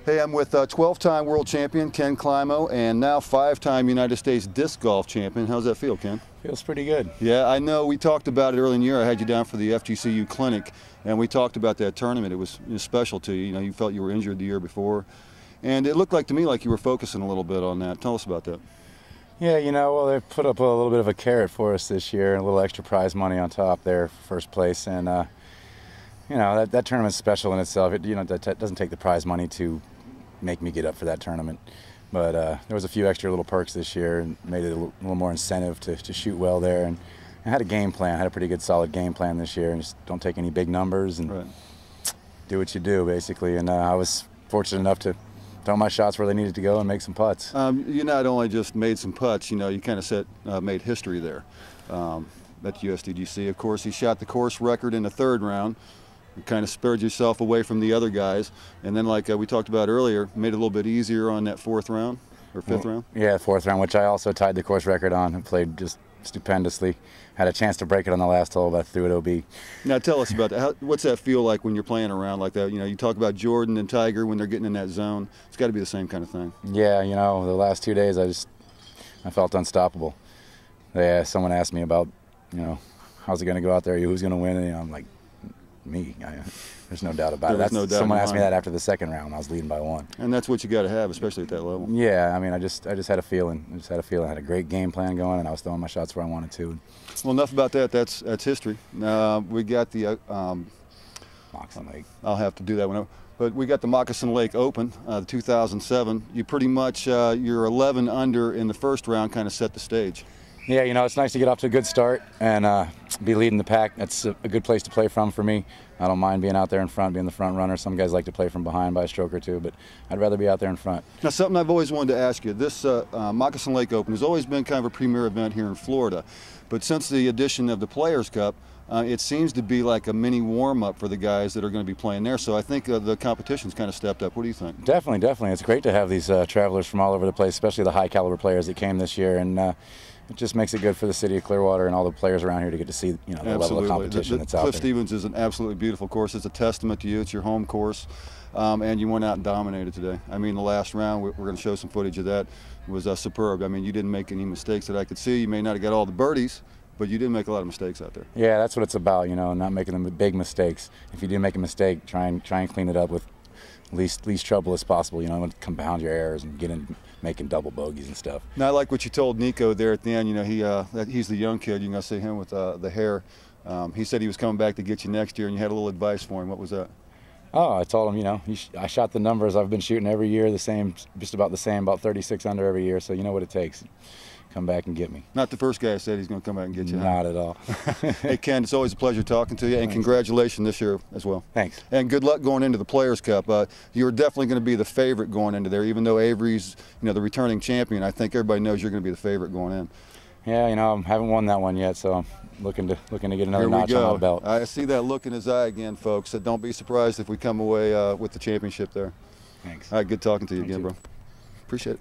Hey, I'm with 12-time world champion Ken Climo and now 5-time United States disc golf champion. How's that feel, Ken? Feels pretty good. Yeah, I know we talked about it early in the year. I had you down for the FGCU clinic, and we talked about that tournament. It was special to you. You know, you felt you were injured the year before, and it looked like to me like you were focusing a little bit on that. Tell us about that. Yeah, you know, well, they put up a little bit of a carrot for us this year, a little extra prize money on top there for first place, and you know, that tournament's special in itself. You know, that doesn't take the prize money to make me get up for that tournament, but there was a few extra little perks this year and made it a little more incentive to shoot well there. And I had a game plan. I had a pretty good solid game plan this year, and just don't take any big numbers and do what you do basically. And I was fortunate enough to throw my shots where they needed to go and make some putts. You not only just made some putts, you know, you kind of made history there at USDGC. Of course, you shot the course record in the 3rd round. You kind of spared yourself away from the other guys, and then like we talked about earlier, made it a little bit easier on that 4th round or 5th round. Yeah, 4th round, which I also tied the course record on. I played just stupendously. Had a chance to break it on the last hole, but I threw it OB. Now tell us about that. What's that feel like when you're playing around like that? You know, you talk about Jordan and Tiger when they're getting in that zone. It's got to be the same kind of thing. Yeah, you know, the last 2 days I felt unstoppable. Yeah, someone asked me about, you know, how's it going to go out there? Who's going to win? And I'm like, me. There's no doubt about it. Someone asked me that after the 2nd round. I was leading by 1. And that's what you got to have, especially at that level. Yeah, I mean, I just had a feeling. I had a great game plan going, and I was throwing my shots where I wanted to. Well, enough about that. That's history. We got the Moccasin Lake. I'll have to do that one. But we got the Moccasin Lake Open, 2007. You pretty much you're 11 under in the 1st round, kind of set the stage. Yeah, you know, it's nice to get off to a good start and be leading the pack. That's a good place to play from for me. I don't mind being out there in front, being the front runner. Some guys like to play from behind by a stroke or two, but I'd rather be out there in front. Now, something I've always wanted to ask you, this Moccasin Lake Open has always been kind of a premier event here in Florida, but since the addition of the Players Cup, it seems to be like a mini warm-up for the guys that are going to be playing there, so I think the competition's kind of stepped up. What do you think? Definitely, definitely. It's great to have these travelers from all over the place, especially the high-caliber players that came this year, and it just makes it good for the city of Clearwater and all the players around here to get to see, you know, the level of competition that's out there. Cliff Stevens is an absolutely beautiful course. It's a testament to you. It's your home course, and you went out and dominated today. I mean, the last round, we're going to show some footage of that, was superb. I mean, you didn't make any mistakes that I could see. You may not have got all the birdies, but you didn't make a lot of mistakes out there. Yeah, that's what it's about, you know, not making the big mistakes. If you do make a mistake, try and clean it up with least trouble as possible. You know, compound your errors and get in making double bogeys and stuff. Now, I like what you told Nico there at the end. You know, he's the young kid. You're going to see him with the hair. He said he was coming back to get you next year, and you had a little advice for him. What was that? Oh, I told him, you know, I shot the numbers I've been shooting every year, the same, just about the same, about 36 under every year. So you know what it takes. Come back and get me. Not the first guy said he's going to come back and get you. Not at all. Hey, Ken, it's always a pleasure talking to you, and congratulations this year as well. Thanks. And good luck going into the Players Cup. You're definitely going to be the favorite going into there, even though Avery's, you know, the returning champion. I think everybody knows you're going to be the favorite going in. Yeah, you know, I haven't won that one yet, so I'm looking to get another notch on my belt. I see that look in his eye again, folks. So don't be surprised if we come away with the championship there. Thanks. All right, good talking to you again, bro. Appreciate it.